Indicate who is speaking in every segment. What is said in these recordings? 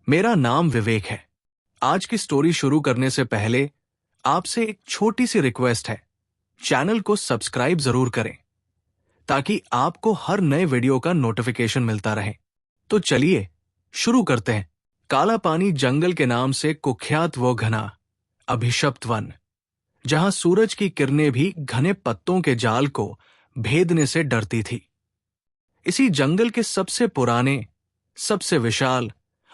Speaker 1: मेरा नाम विवेक है। आज की स्टोरी शुरू करने से पहले आपसे एक छोटी सी रिक्वेस्ट है। चैनल को सब्सक्राइब जरूर करें ताकि आपको हर नए वीडियो का नोटिफिकेशन मिलता रहे। तो चलिए शुरू करते हैं। काला पानी जंगल के नाम से कुख्यात वो घना अभिशप्त वन, जहां सूरज की किरणें भी घने पत्तों के जाल को भेदने से डरती थी। इसी जंगल के सबसे पुराने, सबसे विशाल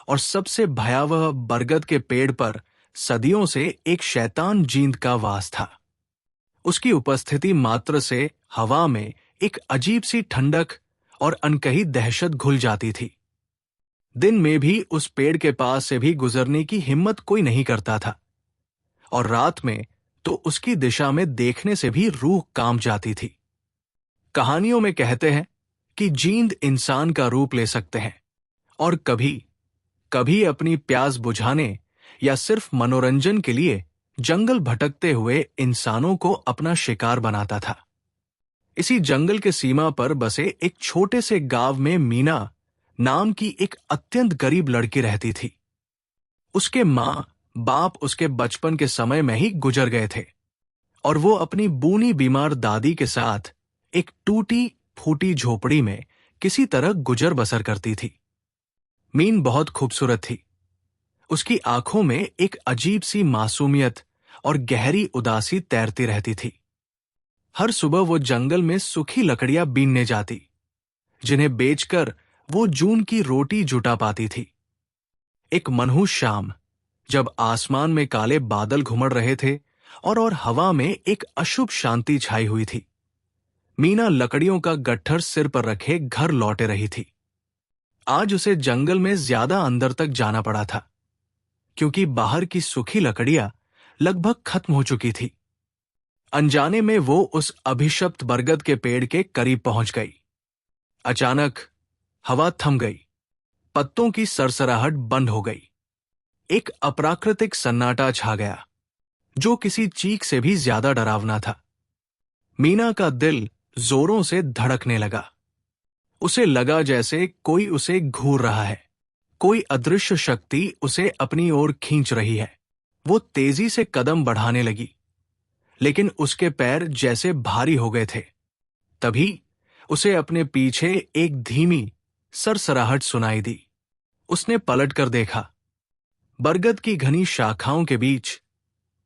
Speaker 1: और सबसे भयावह बरगद के पेड़ पर सदियों से एक शैतान जींद का वास था। उसकी उपस्थिति मात्र से हवा में एक अजीब सी ठंडक और अनकही दहशत घुल जाती थी। दिन में भी उस पेड़ के पास से भी गुजरने की हिम्मत कोई नहीं करता था, और रात में तो उसकी दिशा में देखने से भी रूह कांप जाती थी। कहानियों में कहते हैं कि जींद इंसान का रूप ले सकते हैं और कभी कभी अपनी प्यास बुझाने या सिर्फ मनोरंजन के लिए जंगल भटकते हुए इंसानों को अपना शिकार बनाता था। इसी जंगल के सीमा पर बसे एक छोटे से गांव में मीना नाम की एक अत्यंत गरीब लड़की रहती थी। उसके मां बाप उसके बचपन के समय में ही गुजर गए थे और वो अपनी बूनी बीमार दादी के साथ एक टूटी फूटी झोपड़ी में किसी तरह गुजर बसर करती थी। मीन बहुत खूबसूरत थी। उसकी आंखों में एक अजीब सी मासूमियत और गहरी उदासी तैरती रहती थी। हर सुबह वो जंगल में सूखी लकड़ियां बीनने जाती, जिन्हें बेचकर वो जून की रोटी जुटा पाती थी। एक मनहूस शाम, जब आसमान में काले बादल घुमड़ रहे थे और हवा में एक अशुभ शांति छाई हुई थी, मीना लकड़ियों का गट्ठर सिर पर रखे घर लौटे रही थी। आज उसे जंगल में ज्यादा अंदर तक जाना पड़ा था, क्योंकि बाहर की सूखी लकड़ियां लगभग खत्म हो चुकी थी। अनजाने में वो उस अभिशप्त बरगद के पेड़ के करीब पहुंच गई। अचानक हवा थम गई, पत्तों की सरसराहट बंद हो गई। एक अप्राकृतिक सन्नाटा छा गया, जो किसी चीख से भी ज्यादा डरावना था। मीना का दिल जोरों से धड़कने लगा। उसे लगा जैसे कोई उसे घूर रहा है, कोई अदृश्य शक्ति उसे अपनी ओर खींच रही है। वो तेजी से कदम बढ़ाने लगी, लेकिन उसके पैर जैसे भारी हो गए थे। तभी उसे अपने पीछे एक धीमी सरसराहट सुनाई दी। उसने पलटकर देखा। बरगद की घनी शाखाओं के बीच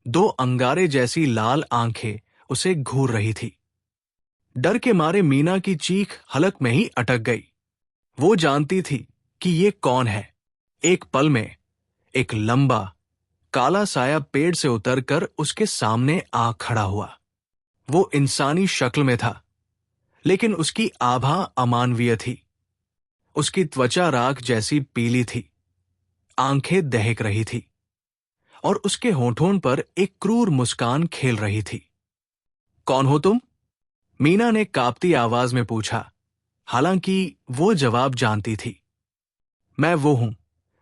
Speaker 1: दो अंगारे जैसी लाल आंखें उसे घूर रही थी। डर के मारे मीना की चीख हलक में ही अटक गई। वो जानती थी कि ये कौन है। एक पल में एक लंबा काला साया पेड़ से उतरकर उसके सामने आ खड़ा हुआ। वो इंसानी शक्ल में था, लेकिन उसकी आभा अमानवीय थी। उसकी त्वचा राख जैसी पीली थी, आंखें दहक रही थी और उसके होठों पर एक क्रूर मुस्कान खेल रही थी। कौन हो तुम? मीना ने कांपती आवाज में पूछा, हालांकि वो जवाब जानती थी। मैं वो हूं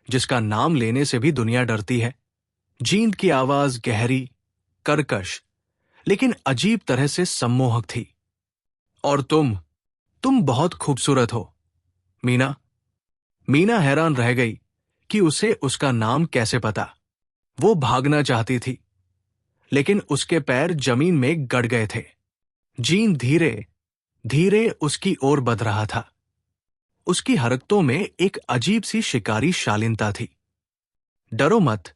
Speaker 1: जिसका नाम लेने से भी दुनिया डरती है। जींद की आवाज गहरी, कर्कश, लेकिन अजीब तरह से सम्मोहक थी। और तुम बहुत खूबसूरत हो, मीना। मीना हैरान रह गई कि उसे उसका नाम कैसे पता। वो भागना चाहती थी, लेकिन उसके पैर जमीन में गड़ गए थे। जींद धीरे धीरे उसकी ओर बढ़ रहा था। उसकी हरकतों में एक अजीब सी शिकारी शालीनता थी। डरो मत,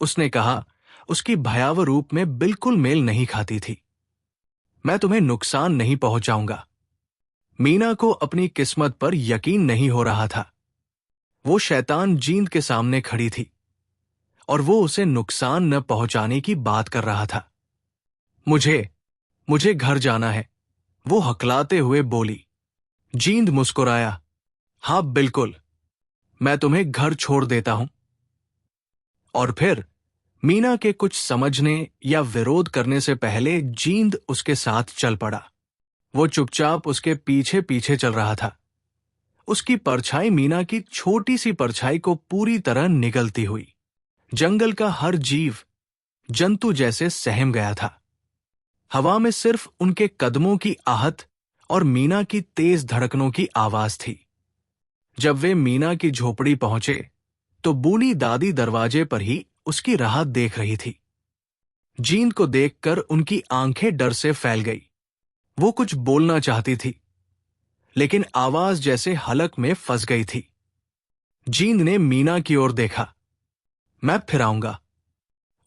Speaker 1: उसने कहा, उसकी भयावह रूप में बिल्कुल मेल नहीं खाती थी। मैं तुम्हें नुकसान नहीं पहुंचाऊंगा। मीना को अपनी किस्मत पर यकीन नहीं हो रहा था। वो शैतान जींद के सामने खड़ी थी और वो उसे नुकसान न पहुंचाने की बात कर रहा था। मुझे घर जाना है, वो हकलाते हुए बोली। जींद मुस्कुराया। हाँ बिल्कुल, मैं तुम्हें घर छोड़ देता हूं। और फिर मीना के कुछ समझने या विरोध करने से पहले जींद उसके साथ चल पड़ा। वो चुपचाप उसके पीछे पीछे चल रहा था। उसकी परछाई मीना की छोटी सी परछाई को पूरी तरह निगलती हुई। जंगल का हर जीव जंतु जैसे सहम गया था। हवा में सिर्फ उनके कदमों की आहट और मीना की तेज धड़कनों की आवाज थी। जब वे मीना की झोपड़ी पहुंचे तो बूढ़ी दादी दरवाजे पर ही उसकी राह देख रही थी। जींद को देखकर उनकी आंखें डर से फैल गई। वो कुछ बोलना चाहती थी, लेकिन आवाज जैसे हलक में फंस गई थी। जींद ने मीना की ओर देखा। मैं फिर आऊंगा,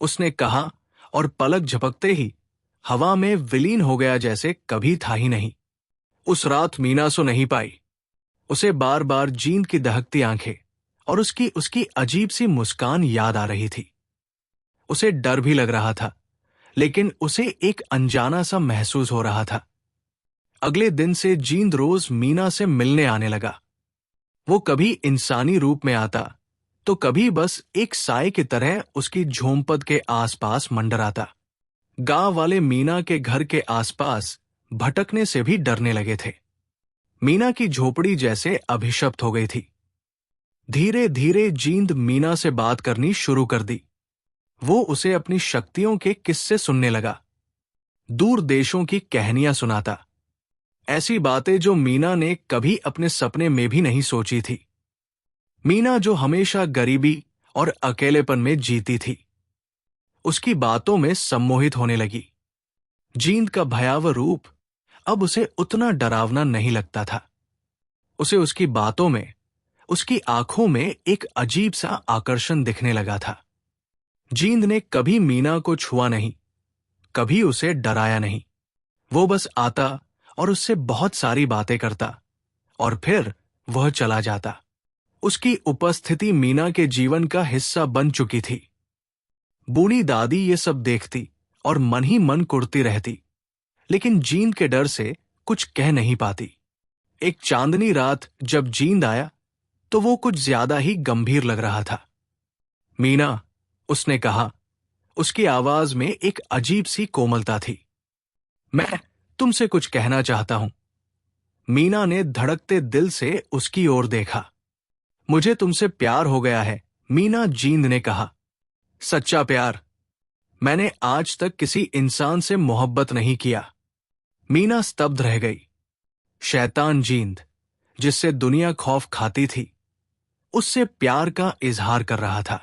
Speaker 1: उसने कहा, और पलक झपकते ही हवा में विलीन हो गया जैसे कभी था ही नहीं। उस रात मीना सो नहीं पाई। उसे बार बार जींद की दहकती आंखें और उसकी अजीब सी मुस्कान याद आ रही थी। उसे डर भी लग रहा था, लेकिन उसे एक अनजाना सा महसूस हो रहा था। अगले दिन से जींद रोज मीना से मिलने आने लगा। वो कभी इंसानी रूप में आता, तो कभी बस एक साए की तरह उसकी झोंपड़ के आसपास मंडराता। गांव वाले मीना के घर के आसपास भटकने से भी डरने लगे थे। मीना की झोपड़ी जैसे अभिशप्त हो गई थी। धीरे धीरे जींद मीना से बात करनी शुरू कर दी। वो उसे अपनी शक्तियों के किस्से सुनने लगा, दूर देशों की कहानियां सुनाता, ऐसी बातें जो मीना ने कभी अपने सपने में भी नहीं सोची थी। मीना जो हमेशा गरीबी और अकेलेपन में जीती थी, उसकी बातों में सम्मोहित होने लगी। जींद का भयावह रूप अब उसे उतना डरावना नहीं लगता था। उसे उसकी बातों में, उसकी आंखों में एक अजीब सा आकर्षण दिखने लगा था। जींद ने कभी मीना को छुआ नहीं, कभी उसे डराया नहीं। वो बस आता और उससे बहुत सारी बातें करता, और फिर वह चला जाता। उसकी उपस्थिति मीना के जीवन का हिस्सा बन चुकी थी। बूढ़ी दादी ये सब देखती और मन ही मन कुढ़ती रहती, लेकिन जींद के डर से कुछ कह नहीं पाती। एक चांदनी रात जब जींद आया, तो वो कुछ ज्यादा ही गंभीर लग रहा था। मीना, उसने कहा। उसकी आवाज में एक अजीब सी कोमलता थी। मैं तुमसे कुछ कहना चाहता हूं। मीना ने धड़कते दिल से उसकी ओर देखा। मुझे तुमसे प्यार हो गया है, मीना, जींद ने कहा। सच्चा प्यार? मैंने आज तक किसी इंसान से मोहब्बत नहीं किया। मीना स्तब्ध रह गई। शैतान जींद, जिससे दुनिया खौफ खाती थी, उससे प्यार का इजहार कर रहा था।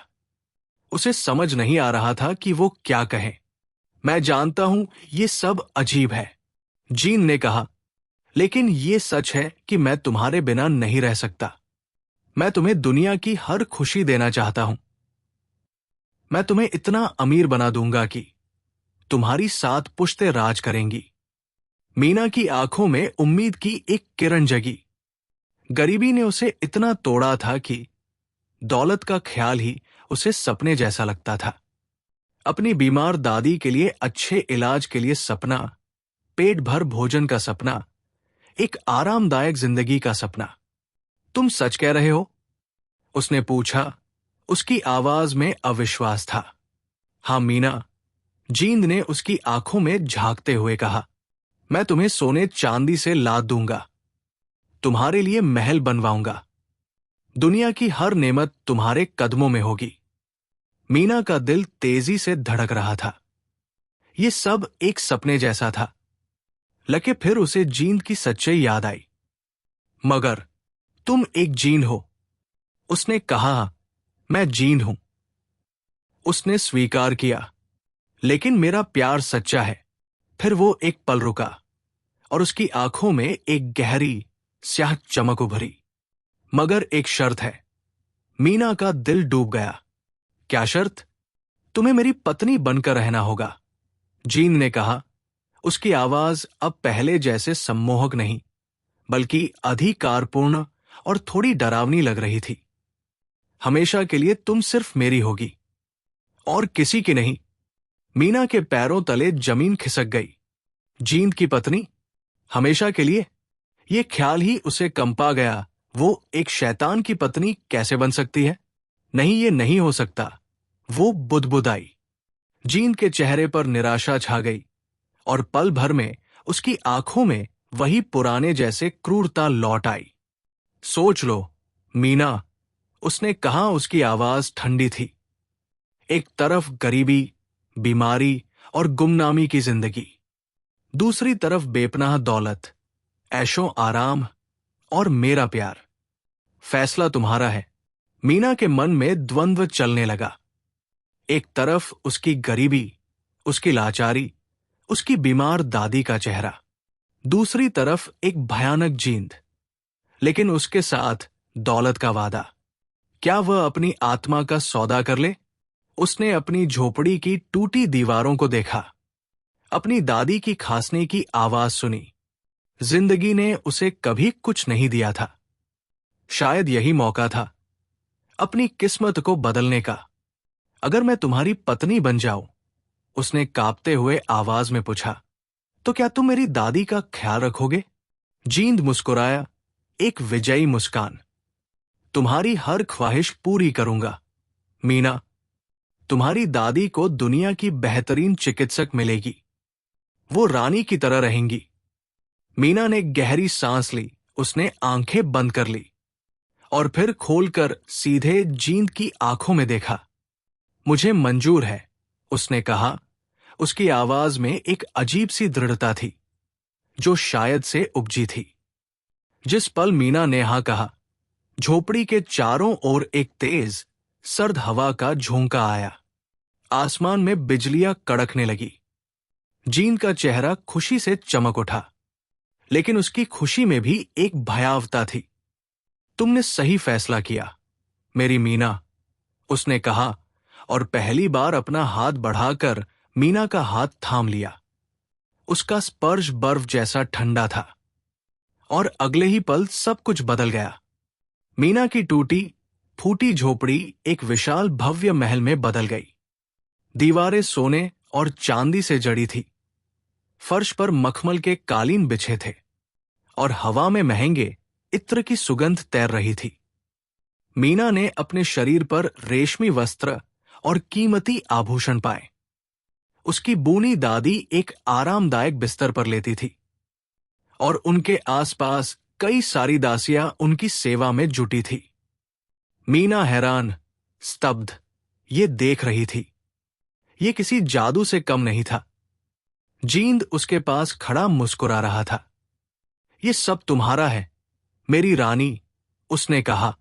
Speaker 1: उसे समझ नहीं आ रहा था कि वो क्या कहे। मैं जानता हूं ये सब अजीब है, जीन ने कहा, लेकिन ये सच है कि मैं तुम्हारे बिना नहीं रह सकता। मैं तुम्हें दुनिया की हर खुशी देना चाहता हूं। मैं तुम्हें इतना अमीर बना दूंगा कि तुम्हारी 7 पुश्तें राज करेंगी। मीना की आंखों में उम्मीद की एक किरण जगी। गरीबी ने उसे इतना तोड़ा था कि दौलत का ख्याल ही उसे सपने जैसा लगता था। अपनी बीमार दादी के लिए अच्छे इलाज के लिए सपना, पेट भर भोजन का सपना, एक आरामदायक जिंदगी का सपना। तुम सच कह रहे हो? उसने पूछा। उसकी आवाज में अविश्वास था। हाँ मीना, जींद ने उसकी आंखों में झांकते हुए कहा। मैं तुम्हें सोने चांदी से लाद दूंगा, तुम्हारे लिए महल बनवाऊंगा, दुनिया की हर नेमत तुम्हारे कदमों में होगी। मीना का दिल तेजी से धड़क रहा था। यह सब एक सपने जैसा था, लेकिन फिर उसे जींद की सच्चाई याद आई। मगर तुम एक जींद हो, उसने कहा। मैं जींद हूं, उसने स्वीकार किया, लेकिन मेरा प्यार सच्चा है। फिर वो एक पल रुका और उसकी आंखों में एक गहरी स्याह चमक उभरी। मगर एक शर्त है। मीना का दिल डूब गया। क्या शर्त? तुम्हें मेरी पत्नी बनकर रहना होगा, जीन ने कहा। उसकी आवाज अब पहले जैसे सम्मोहक नहीं, बल्कि अधिकारपूर्ण और थोड़ी डरावनी लग रही थी। हमेशा के लिए तुम सिर्फ मेरी होगी और किसी की नहीं। मीना के पैरों तले जमीन खिसक गई। जींद की पत्नी हमेशा के लिए? यह ख्याल ही उसे कंपा गया। वो एक शैतान की पत्नी कैसे बन सकती है? नहीं, ये नहीं हो सकता। वो बुदबुदाई। जींद के चेहरे पर निराशा छा गई और पल भर में उसकी आंखों में वही पुराने जैसे क्रूरता लौट आई। सोच लो मीना, उसने कहा। उसकी आवाज ठंडी थी। एक तरफ गरीबी, बीमारी और गुमनामी की जिंदगी, दूसरी तरफ बेपनाह दौलत, ऐशो आराम और मेरा प्यार। फैसला तुम्हारा है। मीना के मन में द्वंद्व चलने लगा। एक तरफ उसकी गरीबी, उसकी लाचारी, उसकी बीमार दादी का चेहरा, दूसरी तरफ एक भयानक जींद, लेकिन उसके साथ दौलत का वादा। क्या वह अपनी आत्मा का सौदा कर ले? उसने अपनी झोपड़ी की टूटी दीवारों को देखा, अपनी दादी की खांसने की आवाज सुनी। जिंदगी ने उसे कभी कुछ नहीं दिया था। शायद यही मौका था अपनी किस्मत को बदलने का। अगर मैं तुम्हारी पत्नी बन जाऊं, उसने कांपते हुए आवाज में पूछा, तो क्या तुम मेरी दादी का ख्याल रखोगे? जींद मुस्कुराया, एक विजयी मुस्कान। तुम्हारी हर ख्वाहिश पूरी करूंगा मीना। तुम्हारी दादी को दुनिया की बेहतरीन चिकित्सक मिलेगी, वो रानी की तरह रहेंगी। मीना ने गहरी सांस ली, उसने आंखें बंद कर ली और फिर खोलकर सीधे जींद की आंखों में देखा। मुझे मंजूर है, उसने कहा। उसकी आवाज में एक अजीब सी दृढ़ता थी, जो शायद से उपजी थी। जिस पल मीना ने हाँ कहा, झोपड़ी के चारों ओर एक तेज, सर्द हवा का झोंका आया। आसमान में बिजलियां कड़कने लगी। जीन का चेहरा खुशी से चमक उठा, लेकिन उसकी खुशी में भी एक भयावता थी। तुमने सही फैसला किया मेरी मीना, उसने कहा और पहली बार अपना हाथ बढ़ाकर मीना का हाथ थाम लिया। उसका स्पर्श बर्फ जैसा ठंडा था और अगले ही पल सब कुछ बदल गया। मीना की टूटी फूटी झोपड़ी एक विशाल भव्य महल में बदल गई। दीवारें सोने और चांदी से जड़ी थी, फर्श पर मखमल के कालीन बिछे थे और हवा में महंगे इत्र की सुगंध तैर रही थी। मीना ने अपने शरीर पर रेशमी वस्त्र और कीमती आभूषण पाए। उसकी बूनी दादी एक आरामदायक बिस्तर पर लेती थी और उनके आसपास कई सारी दासियां उनकी सेवा में जुटी थी। मीना हैरान, स्तब्ध ये देख रही थी। ये किसी जादू से कम नहीं था। जींद उसके पास खड़ा मुस्कुरा रहा था। ये सब तुम्हारा है मेरी रानी, उसने कहा।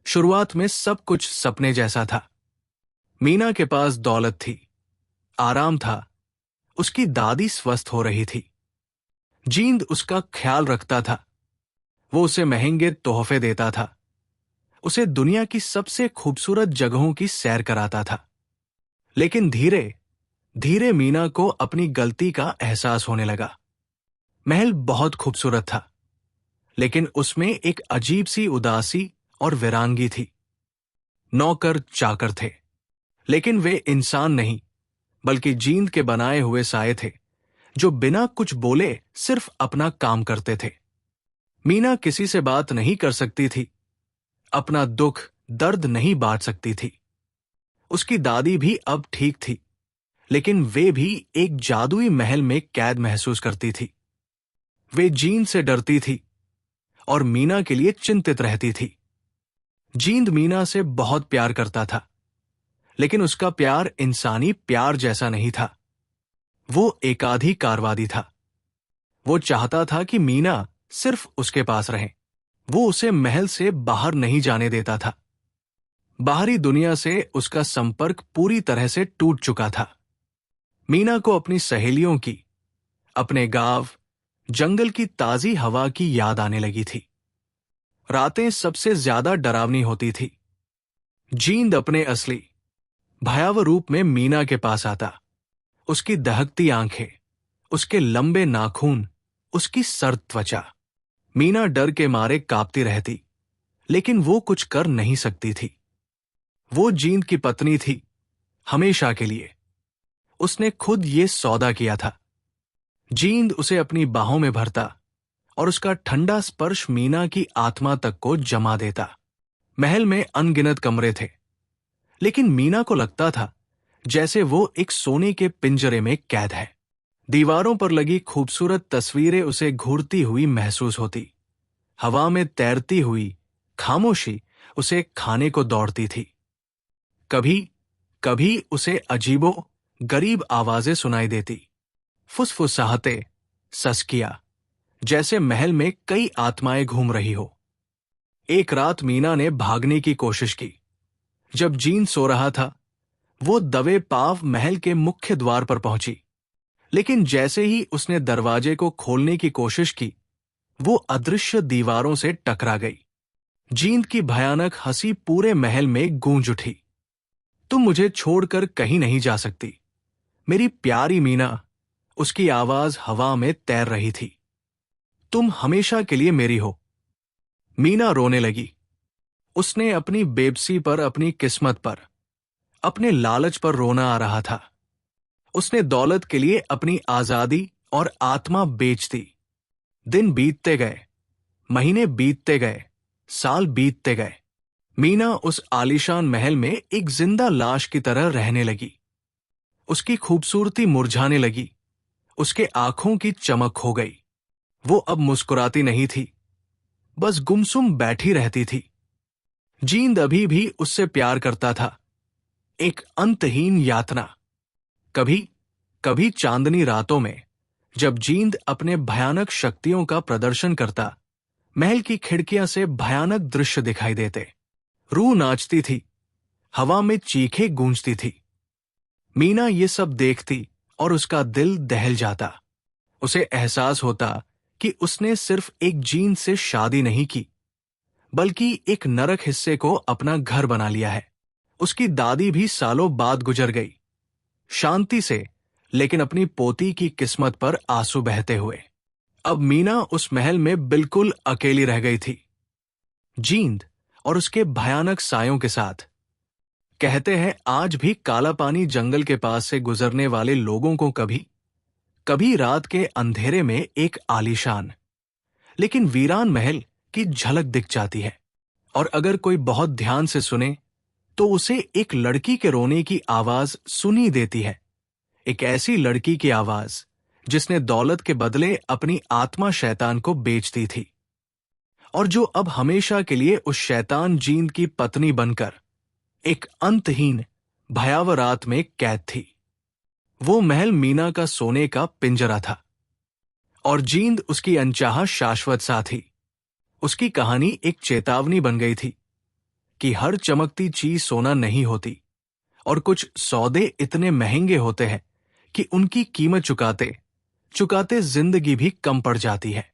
Speaker 1: शुरुआत में सब कुछ सपने जैसा था। मीना के पास दौलत थी, आराम था, उसकी दादी स्वस्थ हो रही थी। जींद उसका ख्याल रखता था, वो उसे महंगे तोहफे देता था, उसे दुनिया की सबसे खूबसूरत जगहों की सैर कराता था। लेकिन धीरे धीरे मीना को अपनी गलती का एहसास होने लगा। महल बहुत खूबसूरत था, लेकिन उसमें एक अजीब सी उदासी और वीरांगी थी। नौकर चाकर थे, लेकिन वे इंसान नहीं, बल्कि जींद के बनाए हुए साए थे, जो बिना कुछ बोले सिर्फ अपना काम करते थे। मीना किसी से बात नहीं कर सकती थी, अपना दुख दर्द नहीं बांट सकती थी। उसकी दादी भी अब ठीक थी, लेकिन वे भी एक जादुई महल में कैद महसूस करती थी। वे जींद से डरती थी और मीना के लिए चिंतित रहती थी। जींद मीना से बहुत प्यार करता था, लेकिन उसका प्यार इंसानी प्यार जैसा नहीं था। वो एकाधिकारवादी था। वो चाहता था कि मीना सिर्फ उसके पास रहे। वो उसे महल से बाहर नहीं जाने देता था। बाहरी दुनिया से उसका संपर्क पूरी तरह से टूट चुका था। मीना को अपनी सहेलियों की, अपने गांव, जंगल की ताजी हवा की याद आने लगी थी। रातें सबसे ज्यादा डरावनी होती थी। जींद अपने असली भयावह रूप में मीना के पास आता। उसकी दहकती आंखें, उसके लंबे नाखून, उसकी सर्द त्वचा। मीना डर के मारे कांपती रहती, लेकिन वो कुछ कर नहीं सकती थी। वो जींद की पत्नी थी, हमेशा के लिए। उसने खुद ये सौदा किया था। जींद उसे अपनी बाहों में भरता और उसका ठंडा स्पर्श मीना की आत्मा तक को जमा देता। महल में अनगिनत कमरे थे, लेकिन मीना को लगता था जैसे वो एक सोने के पिंजरे में कैद है। दीवारों पर लगी खूबसूरत तस्वीरें उसे घूरती हुई महसूस होती। हवा में तैरती हुई खामोशी उसे खाने को दौड़ती थी। कभी कभी उसे अजीबो गरीब आवाजें सुनाई देती, फुसफुसाहटे, सस्किया, जैसे महल में कई आत्माएं घूम रही हो। एक रात मीना ने भागने की कोशिश की। जब जीन सो रहा था, वो दबे पांव महल के मुख्य द्वार पर पहुंची। लेकिन जैसे ही उसने दरवाजे को खोलने की कोशिश की, वो अदृश्य दीवारों से टकरा गई। जींद की भयानक हंसी पूरे महल में गूंज उठी। तुम मुझे छोड़कर कहीं नहीं जा सकती, मेरी प्यारी मीना। उसकी आवाज हवा में तैर रही थी। तुम हमेशा के लिए मेरी हो। मीना रोने लगी। उसने अपनी बेबसी पर, अपनी किस्मत पर, अपने लालच पर रोना आ रहा था। उसने दौलत के लिए अपनी आजादी और आत्मा बेच दी। दिन बीतते गए, महीने बीतते गए, साल बीतते गए। मीना उस आलीशान महल में एक जिंदा लाश की तरह रहने लगी। उसकी खूबसूरती मुरझाने लगी। उसके आंखों की चमक खो गई। वो अब मुस्कुराती नहीं थी, बस गुमसुम बैठी रहती थी। जींद अभी भी उससे प्यार करता था। एक अंतहीन यातना। कभी कभी चांदनी रातों में, जब जींद अपने भयानक शक्तियों का प्रदर्शन करता, महल की खिड़कियां से भयानक दृश्य दिखाई देते। रूह नाचती थी, हवा में चीखें गूंजती थी। मीना ये सब देखती और उसका दिल दहल जाता। उसे एहसास होता कि उसने सिर्फ एक जींद से शादी नहीं की, बल्कि एक नरक हिस्से को अपना घर बना लिया है। उसकी दादी भी सालों बाद गुजर गई, शांति से, लेकिन अपनी पोती की किस्मत पर आंसू बहते हुए। अब मीना उस महल में बिल्कुल अकेली रह गई थी, जींद और उसके भयानक सायों के साथ। कहते हैं आज भी काला पानी जंगल के पास से गुजरने वाले लोगों को कभी कभी रात के अंधेरे में एक आलीशान लेकिन वीरान महल की झलक दिख जाती है। और अगर कोई बहुत ध्यान से सुने तो उसे एक लड़की के रोने की आवाज सुनी देती है। एक ऐसी लड़की की आवाज जिसने दौलत के बदले अपनी आत्मा शैतान को बेच दी थी, और जो अब हमेशा के लिए उस शैतान जींद की पत्नी बनकर एक अंतहीन भयावह रात में कैद थी। वो महल मीना का सोने का पिंजरा था, और जींद उसकी अनचाहा शाश्वत साथी। उसकी कहानी एक चेतावनी बन गई थी कि हर चमकती चीज सोना नहीं होती, और कुछ सौदे इतने महंगे होते हैं कि उनकी कीमत चुकाते चुकाते जिंदगी भी कम पड़ जाती है।